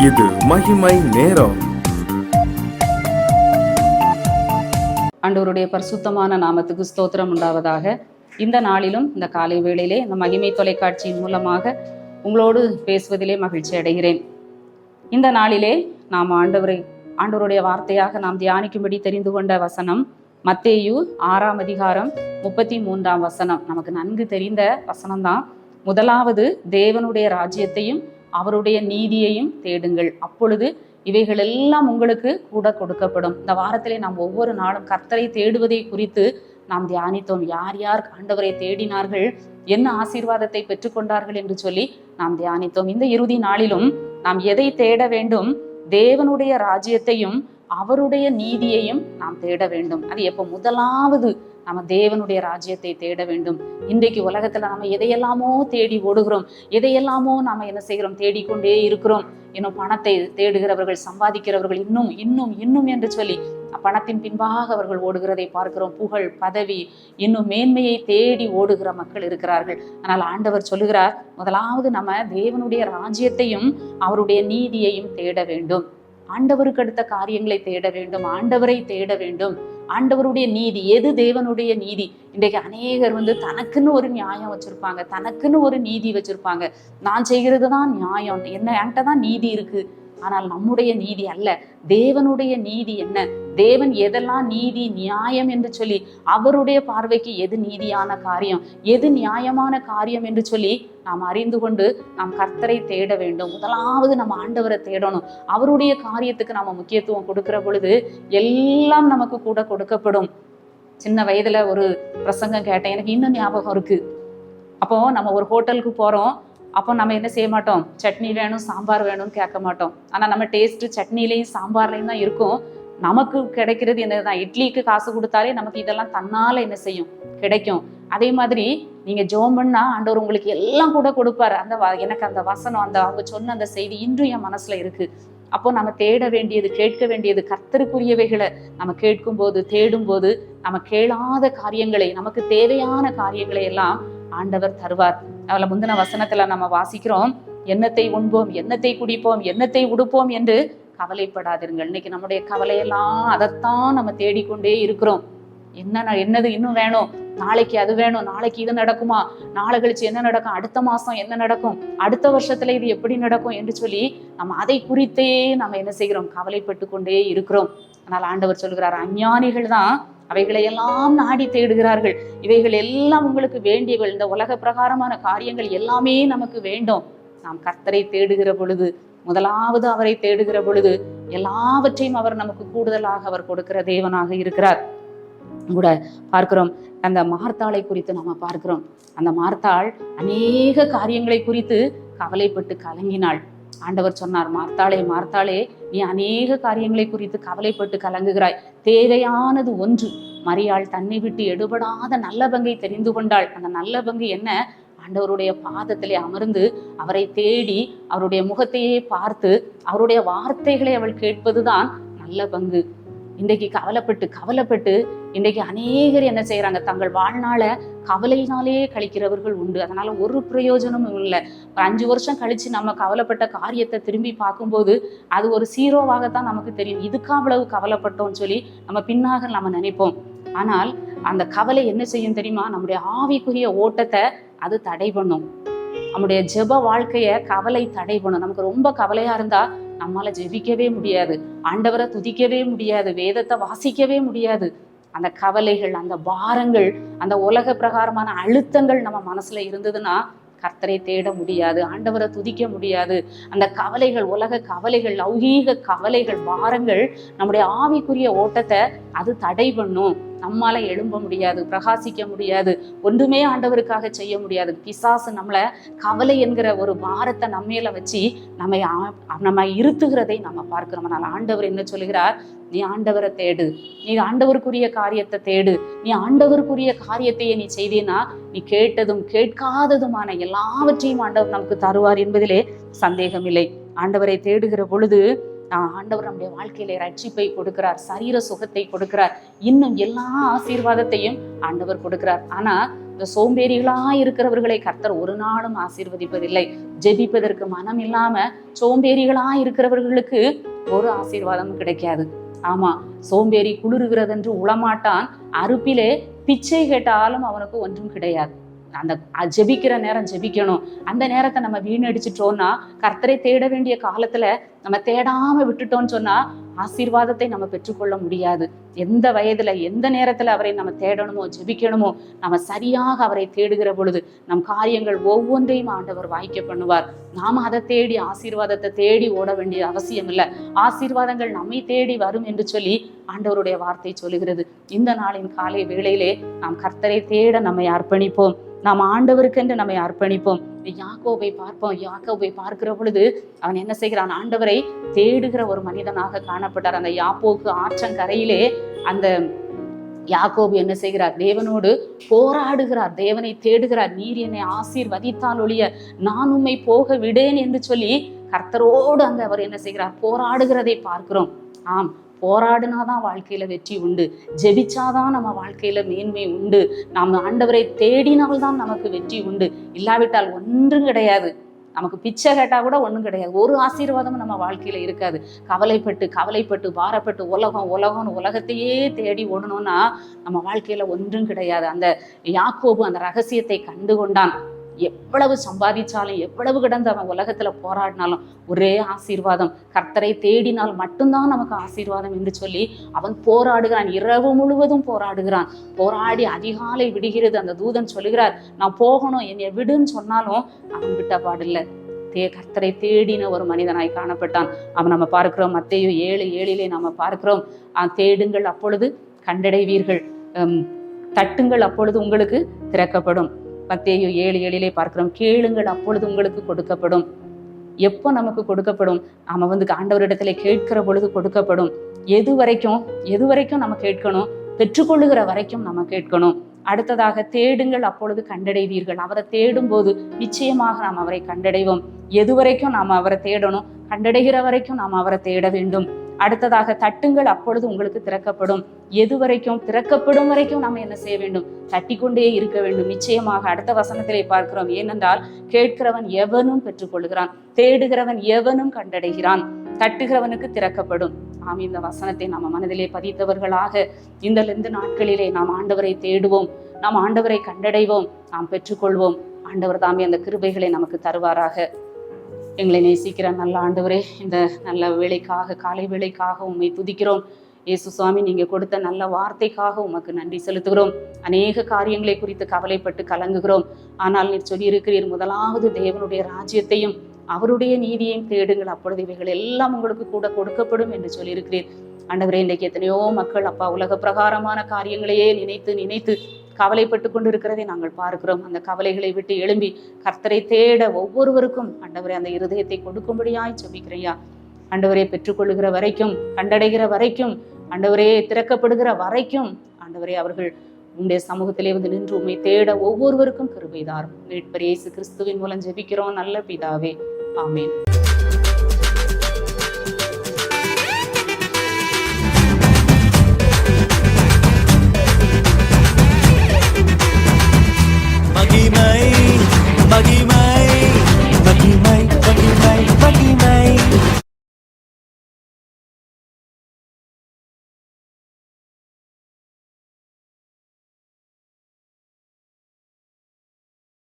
இது மகிமை நேரம். ஆண்டவருடைய பரிசுத்தமான நாமத்துக்கு ஸ்தோத்திரம் உண்டாவதாக. இந்த நாளிலும் இந்த காலை வேளையிலே இந்த மகிமை தொலைக்காட்சியின் மூலமாக உங்களோடு பேசுவதிலே மகிழ்ச்சி அடைகிறேன். இந்த நாளிலே நாம் ஆண்டவருடைய வார்த்தையாக நாம் தியானிக்கும்படி தெரிந்து கொண்ட வசனம் மத்தேயு 6ஆம் அதிகாரம் 33ஆம் வசனம். நமக்கு நன்கு தெரிந்த வசனம்தான். முதலாவது தேவனுடைய ராஜ்யத்தையும் அவருடைய நீதியையும் தேடுங்கள், அப்பொழுது இவைகள் எல்லாம் உங்களுக்கு கூட கொடுக்கப்படும். இந்த வாரத்திலே நாம் ஒவ்வொரு நாளும் கர்த்தரை தேடுவதை குறித்து நாம் தியானித்தோம். யார் யார் ஆண்டவரை தேடினார்கள், என்ன ஆசீர்வாதத்தை பெற்றுக்கொண்டார்கள் என்று சொல்லி நாம் தியானித்தோம். இந்த இறுதி நாளிலும் நாம் எதை தேட வேண்டும்? தேவனுடைய ராஜ்யத்தையும் அவருடைய நீதியையும் நாம் தேட வேண்டும். அது எப்போ? முதலாவது நம்ம தேவனுடைய ராஜ்யத்தை தேட வேண்டும். இன்றைக்கு உலகத்துல நம்ம எதையெல்லாமோ தேடி ஓடுகிறோம், எதையெல்லாமோ நாம என்ன செய்கிறோம்? தேடிக்கொண்டே இருக்கிறோம். இன்னும் பணத்தை தேடுகிறவர்கள், சம்பாதிக்கிறவர்கள் இன்னும் இன்னும் இன்னும் என்று சொல்லி பணத்தின் பின்பாக அவர்கள் ஓடுகிறதை பார்க்கிறோம். புகழ், பதவி, இன்னும் மேன்மையை தேடி ஓடுகிற மக்கள் இருக்கிறார்கள். ஆனால் ஆண்டவர் சொல்லுகிறார், முதலாவது நம்ம தேவனுடைய ராஜ்யத்தையும் அவருடைய நீதியையும் தேட வேண்டும். ஆண்டவருக்கு அடுத்த காரியங்களை தேட வேண்டும், ஆண்டவரை தேட வேண்டும். ஆண்டவருடைய நீதி எது? தேவனுடைய நீதி. இன்றைக்கு அநேகர் தனக்குன்னு ஒரு நியாயம் வச்சிருப்பாங்க, தனக்குன்னு ஒரு நீதி வச்சிருப்பாங்க. நான் செய்கிறது தான் நியாயம், என்கிட்ட தான் நீதி இருக்கு. ஆனால் நம்முடைய நீதி அல்ல, தேவனுடைய நீதி என்ன? தேவன் எதெல்லாம் நீதி, நியாயம் என்று சொல்லி அவருடைய பார்வைக்கு எது நீதியான காரியம், எது நியாயமான காரியம் என்று சொல்லி நாம் அறிந்து கொண்டு நாம் கர்த்தரை தேட வேண்டும். முதலாவது நம்ம ஆண்டவரை தேடணும். அவருடைய காரியத்துக்கு நம்ம முக்கியத்துவம் கொடுக்கிற பொழுது எல்லாம் நமக்கு கூட கொடுக்கப்படும். சின்ன வயதுல ஒரு பிரசங்கம் கேட்டேன், எனக்கு இன்னும் ஞாபகம் இருக்கு. அப்போ நம்ம ஒரு ஹோட்டலுக்கு போறோம். அப்போ நம்ம என்ன செய்ய மாட்டோம்? சட்னி வேணும், சாம்பார் வேணும்னு கேட்க மாட்டோம். ஆனால் நம்ம டேஸ்ட் சட்னிலையும் சாம்பார்லையும் தான் இருக்கும். நமக்கு கிடைக்கிறது என்னதான்? இட்லிக்கு காசு கொடுத்தாலே நமக்கு இதெல்லாம் தன்னால என்ன செய்யும்? கிடைக்கும். அதே மாதிரி நீங்க ஜெபம் பண்ணா ஆண்டவர் உங்களுக்கு எல்லாம் கூட கொடுப்பாரு. எனக்கு அந்த வசனம், அவங்க சொன்ன அந்த செய்தி இன்றும் என் மனசுல இருக்கு. அப்போ நம்ம தேட வேண்டியது, கேட்க வேண்டியது கர்த்தருக்குரியவைகளை நம்ம கேட்கும் போது, தேடும் போது நம்ம கேளாத காரியங்களை, நமக்கு தேவையான காரியங்களை எல்லாம் ஆண்டவர் தருவார். அவளை முந்தின வசனத்துல நம்ம வாசிக்கிறோம், எண்ணத்தை உண்போம், எண்ணத்தை குடிப்போம், எண்ணத்தை உடுப்போம் என்று கவலைப்படாதீர்கள். இன்னைக்கு நம்முடைய கவலையெல்லாம் அதைத்தான் நம்ம தேடிக்கொண்டே இருக்கிறோம். என்னது இன்னும் வேணும், நாளைக்கு அது வேணும், நாளைக்கு இது நடக்குமா, நாளை கழிச்சு என்ன நடக்கும், அடுத்த மாசம் என்ன நடக்கும், அடுத்த வருஷத்துல இது எப்படி நடக்கும் என்று சொல்லி நம்ம அதை குறித்தே நம்ம என்ன செய்கிறோம்? கவலைப்பட்டு கொண்டே இருக்கிறோம். ஆனால் ஆண்டவர் சொல்கிறார், அஞ்ஞானிகள் தான் அவைகளை எல்லாம் நாடி தேடுகிறார்கள். இவைகள் எல்லாம் உங்களுக்கு வேண்டியவள். இந்த உலக பிரகாரமான காரியங்கள் எல்லாமே நமக்கு வேண்டும். நாம் கர்த்தரை தேடுகிற பொழுது, முதலாவது அவரை தேடுகிற பொழுது எல்லாவற்றையும் அவர் நமக்கு கூடுதலாக அவர் கொடுக்கிற தேவனாக இருக்கிறார். கூட பார்க்கிறோம், அந்த மார்த்தாளை குறித்து நம்ம பார்க்கிறோம். அந்த மார்த்தாள் அநேக காரியங்களை குறித்து கவலைப்பட்டு கலங்கினாள். ஆண்டவர் சொன்னார், மார்த்தாளே மார்த்தாளே, நீ அநேக காரியங்களை குறித்து கவலைப்பட்டு கலங்குகிறாய். தேவையானது ஒன்று. மரியாள் தன்னை விட்டு எடுபடாத நல்ல பங்கை தெரிந்து கொண்டாள். அந்த நல்ல பங்கு என்ன? ஆண்டவருடைய பாதத்திலே அமர்ந்து அவரை தேடி அவருடைய முகத்தையே பார்த்து அவருடைய வார்த்தைகளை அவள் கேட்பதுதான் நல்ல பங்கு. இன்றைக்கு கவலைப்பட்டு இன்றைக்கு அநேகர் என்ன செய்யறாங்க? தங்கள் வாழ்நாள கவலையினாலே கழிக்கிறவர்கள் உண்டு. அதனால ஒரு பிரயோஜனமும் இல்லை. ஒரு 5 வருஷம் கழிச்சு நம்ம கவலைப்பட்ட காரியத்தை திரும்பி பார்க்கும்போது அது ஒரு சீரோவாகத்தான் நமக்கு தெரியும். இதுக்கு அவ்வளவு கவலைப்பட்டோம்னு சொல்லி நம்ம பின்னாக நம்ம நினைப்போம். ஆனால் அந்த கவலை என்ன செய்யும் தெரியுமா? நம்முடைய ஆவிக்குரிய ஓட்டத்தை அது தடை பண்ணும். நம்முடைய ஜெப வாழ்க்கைய கவலை தடை பண்ணும். நமக்கு ரொம்ப கவலையா இருந்தா நம்மால ஜெபிக்கவே முடியாது, ஆண்டவரை துதிக்கவே முடியாது, வேதத்தை வாசிக்கவே முடியாது. அந்த கவலைகள், அந்த பாரங்கள், அந்த உலக பிரகாரமான அழுத்தங்கள் நம்ம மனசுல இருந்ததுன்னா கர்த்தரை தேட முடியாது, ஆண்டவரை துதிக்க முடியாது. அந்த கவலைகள், உலக கவலைகள், லௌகீக கவலைகள், பாரங்கள் நம்முடைய ஆவிக்குரிய ஓட்டத்தை அது தடை பண்ணும். நம்மால எழும்ப முடியாது, பிரகாசிக்க முடியாது, ஒன்றுமே ஆண்டவருக்காக செய்ய முடியாது. பிசாசு நம்மளை கவலை என்கிற ஒரு பாரத்தை நம்மையில வச்சு நம்ம இருத்துகிறதை நம்ம பார்க்கிறோம். ஆனால் ஆண்டவர் என்ன சொல்லுகிறார்? நீ ஆண்டவரை தேடு, நீ ஆண்டவருக்குரிய காரியத்தை தேடு. நீ ஆண்டவருக்குரிய காரியத்தையே நீ செய்தீன்னா நீ கேட்டதும் கேட்காததுமான எல்லாவற்றையும் ஆண்டவர் நமக்கு தருவார் என்பதிலே சந்தேகம் இல்லை. ஆண்டவரை தேடுகிற பொழுது ஆண்டவர் நம்முடைய வாழ்க்கையில ரட்சிப்பை கொடுக்கிறார், சரீர சுகத்தை கொடுக்கிறார், இன்னும் எல்லா ஆசீர்வாதத்தையும் ஆண்டவர் கொடுக்கிறார். ஆனா இந்த சோம்பேறிகளா இருக்கிறவர்களை கர்த்தர் ஒரு நாளும் ஆசீர்வதிப்பதில்லை. ஜெபிப்பதற்கு மனம் இல்லாம சோம்பேறிகளா இருக்கிறவர்களுக்கு ஒரு ஆசீர்வாதமும் கிடைக்காது. ஆமா, சோம்பேறி குளிர்கிறதென்று உளமாட்டான், அறுப்பிலே பிச்சை கேட்டாலும் அவனுக்கு ஒன்றும் கிடையாது. அந்த ஜெபிக்கிற நேரம் ஜெபிக்கணும். அந்த நேரத்தை நம்ம வீணடிச்சிட்டோம்னா, கர்த்தரை தேட வேண்டிய காலத்துல நம்ம தேடாம விட்டுட்டோம்னு சொன்னா ஆசீர்வாதத்தை நம்ம பெற்றுக்கொள்ள முடியாது. எந்த வயதுல எந்த நேரத்துல அவரை நம்ம தேடணுமோ ஜெபிக்கணுமோ, நம்ம சரியாக அவரை தேடுகிற பொழுது நம் காரியங்கள் ஒவ்வொன்றையும் ஆண்டவர் வாய்க்க பண்ணுவார். நாம அதை தேடி ஆசீர்வாதத்தை தேடி ஓட வேண்டிய அவசியம் இல்லை. ஆசீர்வாதங்கள் நம்மை தேடி வரும் என்று சொல்லி ஆண்டவருடைய வார்த்தை சொல்லுகிறது. இந்த நாளின் காலை வேளையிலே நாம் கர்த்தரை தேட நம்மை அர்ப்பணிப்போம். நாம் ஆண்டவருக்கென்று நம்மை அர்ப்பணிப்போம். யாக்கோபை பார்ப்போம். யாக்கோபை பார்க்கிற பொழுது அவன் என்ன செய்கிறான்? ஆண்டவரை தேடுகிற ஒரு மனிதனாக காணப்பட்டார். அந்த யாப்போக்கு ஆற்றங்கரையிலே அந்த யாக்கோபு என்ன செய்கிறார்? தேவனோடு போராடுகிறார், தேவனை தேடுகிறார். நீர் என்னை ஆசீர்வதித்தால் ஒழிய நான் உம்மை போக விடேன் என்று சொல்லி கர்த்தரோடு அங்க அவர் என்ன செய்கிறார்? போராடுகிறதை பார்க்கிறோம். ஆம், போராடினாதான் வாழ்க்கையில வெற்றி உண்டு. ஜெபிச்சாதான் நம்ம வாழ்க்கையில மேன்மை உண்டு. நம்ம ஆண்டவரை தேடினால்தான் நமக்கு வெற்றி உண்டு. இல்லாவிட்டால் ஒன்றும் கிடையாது. நமக்கு பிச்சை கேட்டா கூட ஒன்றும் கிடையாது. ஒரு ஆசீர்வாதமும் நம்ம வாழ்க்கையில இருக்காது. கவலைப்பட்டு பாரப்பட்டு உலகம்னு உலகத்தையே தேடி ஓடணும்னா நம்ம வாழ்க்கையில ஒன்றும் கிடையாது. அந்த யாக்கோபு அந்த ரகசியத்தை கண்டு கொண்டான். எவ்வளவு சம்பாதிச்சாலும் எவ்வளவு கிடந்து அவன் உலகத்துல போராடினாலும் ஒரே ஆசீர்வாதம், கர்த்தரை தேடினால் மட்டும்தான் நமக்கு ஆசீர்வாதம் என்று சொல்லி அவன் போராடுகிறான். இரவு முழுவதும் போராடுகிறான். போராடி அதிகாலை விடுகிறது. அந்த தூதன் சொல்லுகிறார், நான் போகணும், என்னை விடுன்னு சொன்னாலும் அவன் விட்ட பாடில்லை. கர்த்தரை தேடின ஒரு மனிதனாய் காணப்பட்டான். அவன் நம்ம பார்க்கிறோம். மத்தேயு 7:7 நம்ம பார்க்கிறோம், தேடுங்கள் அப்பொழுது கண்டடைவீர்கள், தட்டுங்கள் அப்பொழுது உங்களுக்கு திறக்கப்படும். மத்தேயு 7:7 பார்க்கிறோம், கேளுங்கள் அப்பொழுது உங்களுக்கு கொடுக்கப்படும். எப்போ நமக்கு கொடுக்கப்படும்? நாம ஆண்டவரிடத்துல கேட்கிற பொழுது கொடுக்கப்படும். எது வரைக்கும் நம்ம கேட்கணும்? பெற்றுக்கொள்ளுகிற வரைக்கும் நம்ம கேட்கணும். அடுத்ததாக தேடுங்கள் அப்பொழுது கண்டடைவீர்கள். அவரை தேடும் போது நிச்சயமாக நாம் அவரை கண்டடைவோம். எது வரைக்கும் நாம் அவரை தேடணும்? கண்டடைகிற வரைக்கும் நாம் அவரை தேட வேண்டும். அடுத்ததாக தட்டுங்கள் அப்பொழுது உங்களுக்கு திறக்கப்படும். எது வரைக்கும்? திறக்கப்படும் வரைக்கும் நம்ம என்ன செய்ய வேண்டும்? தட்டிக்கொண்டே இருக்க வேண்டும். நிச்சயமாக அடுத்த வசனத்திலே பார்க்கிறோம், ஏனென்றால் கேட்கிறவன் எவனும் பெற்றுக்கொள்கிறான், தேடுகிறவன் எவனும் கண்டடைகிறான், தட்டுகிறவனுக்கு திறக்கப்படும். ஆம், இந்த வசனத்தை நம்ம மனதிலே பதித்தவர்களாக இந்த நாட்களிலே நாம் ஆண்டவரை தேடுவோம், நாம் ஆண்டவரை கண்டடைவோம், நாம் பெற்றுக்கொள்வோம். ஆண்டவர் தாமே அந்த கிருபைகளை நமக்கு தருவாராக. எங்களை நேசிக்கிற நல்ல ஆண்டவரே, இந்த நல்ல வேளைக்காக, காலை வேளைக்காக உம்மை துதிக்கிறோம். இயேசு சுவாமி, நீங்க கொடுத்த நல்ல வார்த்தைக்காக உமக்கு நன்றி செலுத்துகிறோம். அநேக காரியங்களை குறித்து கவலைப்பட்டு கலங்குகிறோம். ஆனால் நீர் சொல்லியிருக்கிறீர், முதலாவது தேவனுடைய ராஜ்யத்தையும் அவருடைய நீதியையும் தேடுங்கள், அப்பொழுது இவைகள் எல்லாம் உங்களுக்கு கூட கொடுக்கப்படும் என்று சொல்லியிருக்கிறீர். ஆண்டவரே, இன்றைக்கு எத்தனையோ மக்கள் அப்பா உலக பிரகாரமான காரியங்களையே நினைத்து கவலைப்பட்டு கொண்டு இருக்கிறதை நாங்கள் பார்க்கிறோம். அந்த கவலைகளை விட்டு எழும்பி கர்த்தரை தேட ஒவ்வொருவருக்கும் ஆண்டவரே அந்த இருதயத்தை கொடுக்கும்படியாய் ஜெபிக்கிறையா. ஆண்டவரே, பெற்றுக்கொள்ளுகிற வரைக்கும், கண்டடைகிற வரைக்கும், ஆண்டவரே திறக்கப்படுகிற வரைக்கும், ஆண்டவரே அவர்கள் உம்முடைய சமூகத்திலே நின்று உம்மை தேட ஒவ்வொருவருக்கும் கிருபை தாரும். மீட்பர் இயேசு கிறிஸ்துவின் மூலம் ஜெபிக்கிறோம் நல்ல பிதாவே, ஆமென். மகிமை